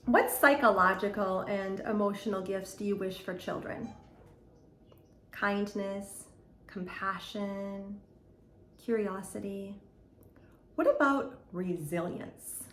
What psychological and emotional gifts do you wish for children? Kindness, compassion, curiosity. What about resilience?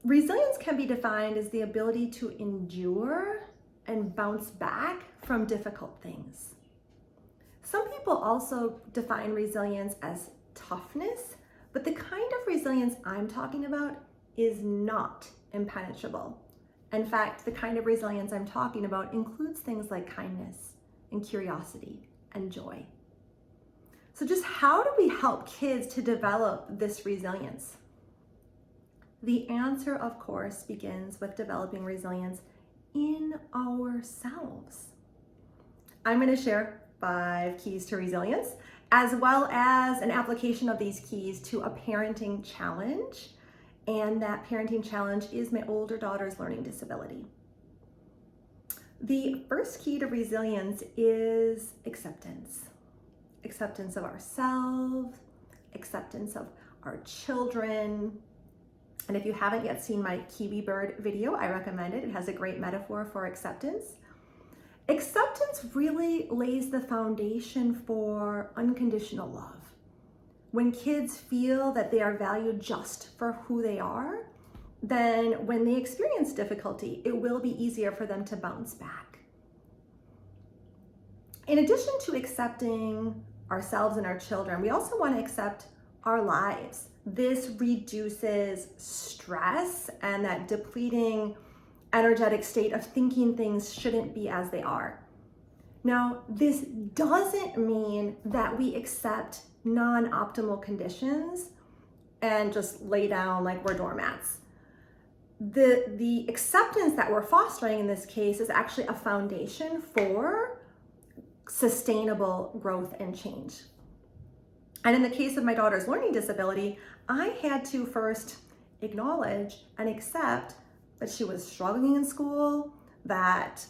Resilience can be defined as the ability to endure and bounce back from difficult things. Some people also define resilience as toughness, but the kind of resilience I'm talking about is not impenetrable. In fact, the kind of resilience I'm talking about includes things like kindness and curiosity and joy. So just how do we help kids to develop this resilience? The answer, of course, begins with developing resilience in ourselves. I'm going to share 5 keys to resilience, as well as an application of these keys to a parenting challenge. And that parenting challenge is my older daughter's learning disability. The first key to resilience is acceptance. Acceptance of ourselves, acceptance of our children. And if you haven't yet seen my Kiwi bird video, I recommend it. It has a great metaphor for acceptance. Acceptance really lays the foundation for unconditional love. When kids feel that they are valued just for who they are, then when they experience difficulty, it will be easier for them to bounce back. In addition to accepting ourselves and our children, we also want to accept our lives. This reduces stress and that depleting energetic state of thinking things shouldn't be as they are. Now, this doesn't mean that we accept non-optimal conditions and just lay down like we're doormats. The acceptance that we're fostering in this case is actually a foundation for sustainable growth and change. And in the case of my daughter's learning disability, I had to first acknowledge and accept that she was struggling in school, that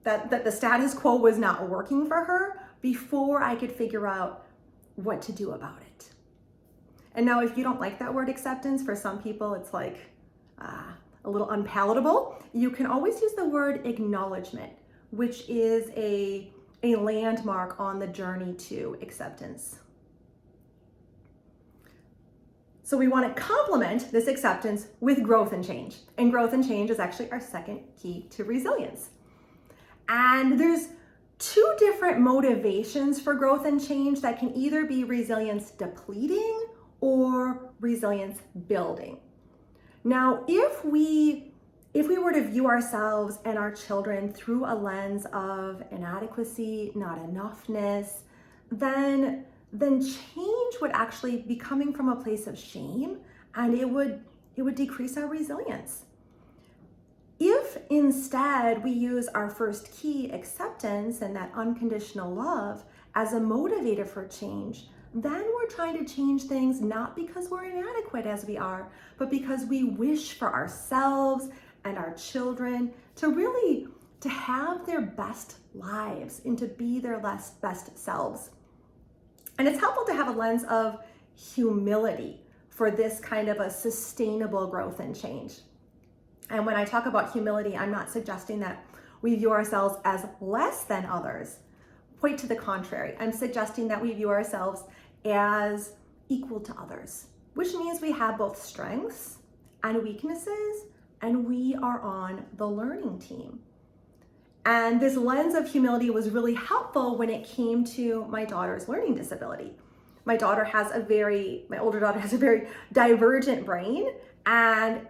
the status quo was not working for her before I could figure out what to do about it. And now if you don't like that word acceptance, for some people it's like a little unpalatable, you can always use the word acknowledgement, which is a landmark on the journey to acceptance. So we want to complement this acceptance with growth and change. And growth and change is actually our second key to resilience. And there's 2 different motivations for growth and change that can either be resilience depleting or resilience building. Now, if we were to view ourselves and our children through a lens of inadequacy, not enoughness, then change would actually be coming from a place of shame, and it would decrease our resilience. If instead we use our first key, acceptance, and that unconditional love as a motivator for change, then we're trying to change things not because we're inadequate as we are, but because we wish for ourselves and our children to have their best lives and to be their best selves. And it's helpful to have a lens of humility for this kind of a sustainable growth and change. And when I talk about humility, I'm not suggesting that we view ourselves as less than others. Quite to the contrary, I'm suggesting that we view ourselves as equal to others, which means we have both strengths and weaknesses, and we are on the learning team. And this lens of humility was really helpful when it came to my daughter's learning disability. My older daughter has a very divergent brain, and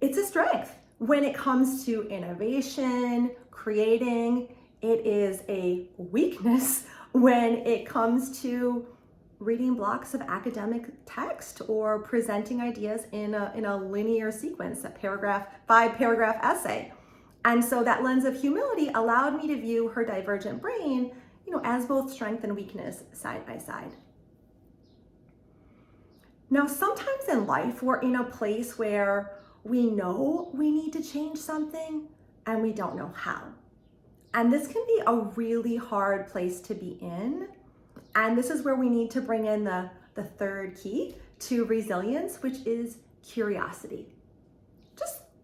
it's a strength when it comes to innovation, creating. It is a weakness when it comes to reading blocks of academic text or presenting ideas in a linear sequence, a 5-paragraph essay. And so that lens of humility allowed me to view her divergent brain, as both strength and weakness side by side. Now, sometimes in life, we're in a place where we know we need to change something and we don't know how. And this can be a really hard place to be in. And this is where we need to bring in the third key to resilience, which is curiosity.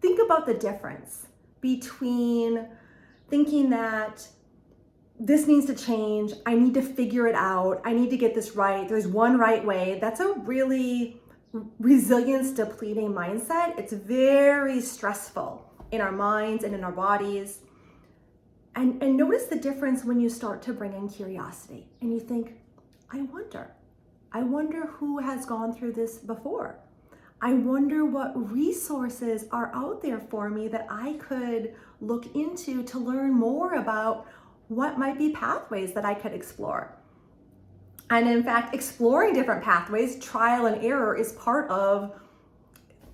think about the difference between thinking that this needs to change, I need to figure it out, I need to get this right, there's one right way. That's a really resilience depleting mindset. It's very stressful in our minds and in our bodies. And notice the difference when you start to bring in curiosity and you think, I wonder who has gone through this before. I wonder what resources are out there for me that I could look into to learn more about what might be pathways that I could explore. And in fact, exploring different pathways, trial and error, is part of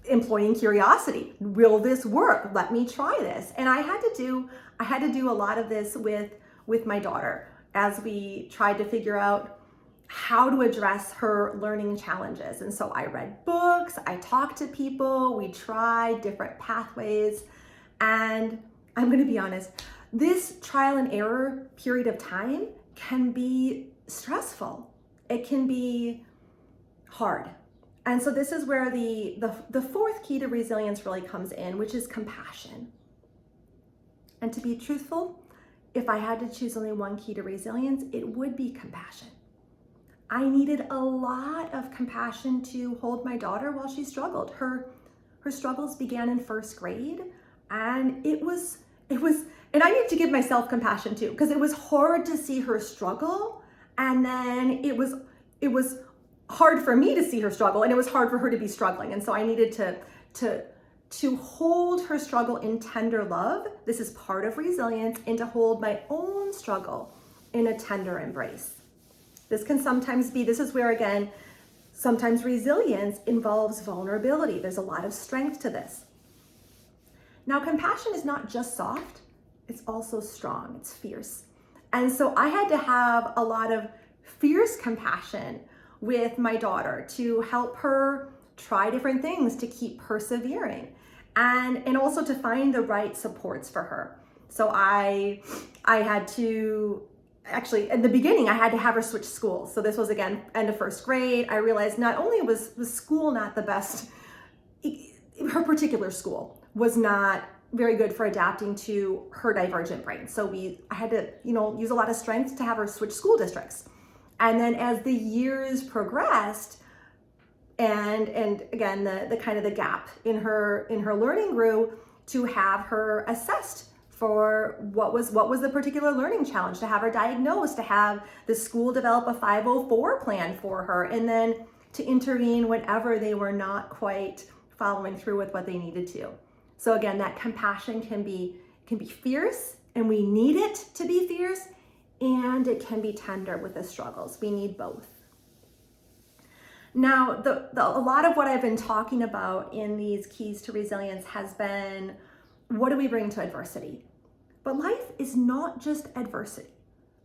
employing curiosity. Will this work? Let me try this. And I had to do a lot of this with my daughter as we tried to figure out how to address her learning challenges. And so I read books, I talked to people, we tried different pathways. And I'm going to be honest, this trial and error period of time can be stressful. It can be hard. And so this is where the fourth key to resilience really comes in, which is compassion. And to be truthful, if I had to choose only one key to resilience, it would be compassion. I needed a lot of compassion to hold my daughter while she struggled. Her struggles began in first grade, and it was, and I need to give myself compassion too, because it was hard to see her struggle, and then it was hard for me to see her struggle, and it was hard for her to be struggling. And so I needed to hold her struggle in tender love. This is part of resilience, and to hold my own struggle in a tender embrace. This can sometimes be, this is where again, sometimes resilience involves vulnerability. There's a lot of strength to this. Now, compassion is not just soft, it's also strong, it's fierce. And so I had to have a lot of fierce compassion with my daughter to help her try different things, to keep persevering, and also to find the right supports for her. So I had to, actually, in the beginning, I had to have her switch schools. So this was, again, end of first grade. I realized not only was school not the best, her particular school was not very good for adapting to her divergent brain. So I had to, use a lot of strength to have her switch school districts. And then as the years progressed, and again, the kind of the gap in her learning grew, to have her assessed for what was the particular learning challenge, to have her diagnosed, to have the school develop a 504 plan for her, and then to intervene whenever they were not quite following through with what they needed to. So again, that compassion can be fierce, and we need it to be fierce, and it can be tender with the struggles. We need both. Now, a lot of what I've been talking about in these keys to resilience has been, what do we bring to adversity? But life is not just adversity.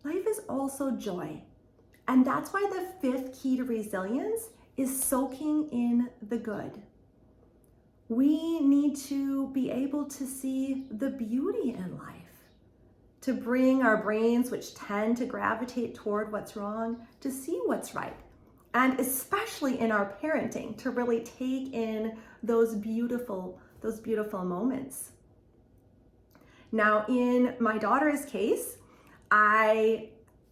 Life is also joy. And that's why the fifth key to resilience is soaking in the good. We need to be able to see the beauty in life, to bring our brains, which tend to gravitate toward what's wrong, to see what's right. And especially in our parenting, to really take in those beautiful moments. Now, in my daughter's case,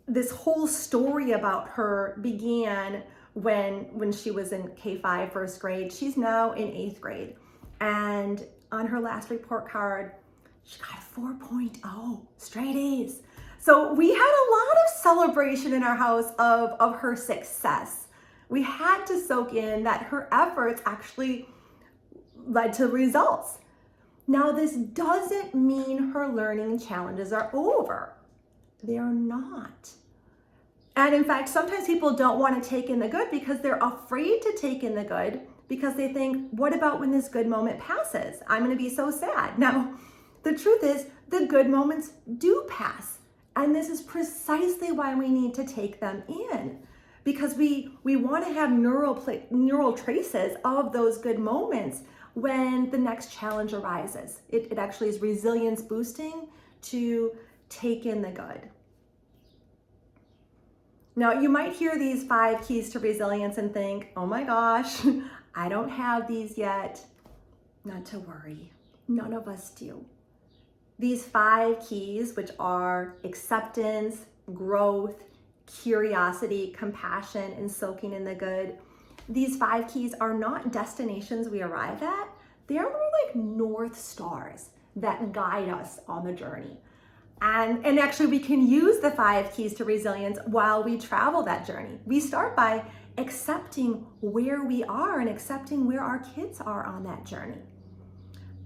this whole story about her began when she was in K-5 first grade. She's now in 8th grade. And on her last report card, she got a 4.0, straight A's. So we had a lot of celebration in our house of her success. We had to soak in that her efforts actually led to results. Now, this doesn't mean her learning challenges are over. They are not. And in fact, sometimes people don't want to take in the good because they're afraid to take in the good, because they think, what about when this good moment passes? I'm going to be so sad. Now, the truth is, the good moments do pass. And this is precisely why we need to take them in, because we want to have neural traces of those good moments when the next challenge arises. It actually is resilience boosting to take in the good. Now, you might hear these 5 keys to resilience and think, oh my gosh, I don't have these yet. Not to worry. None of us do. These 5 keys, which are acceptance, growth, curiosity, compassion, and soaking in the good, these 5 keys are not destinations we arrive at. They're more like North Stars that guide us on the journey. And actually, we can use the 5 keys to resilience while we travel that journey. We start by accepting where we are and accepting where our kids are on that journey.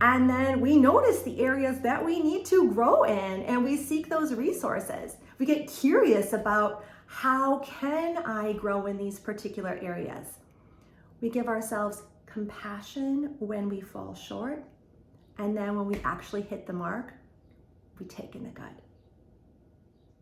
And then we notice the areas that we need to grow in, and we seek those resources. We get curious about, how can I grow in these particular areas? We give ourselves compassion when we fall short. And then when we actually hit the mark, we take in the good.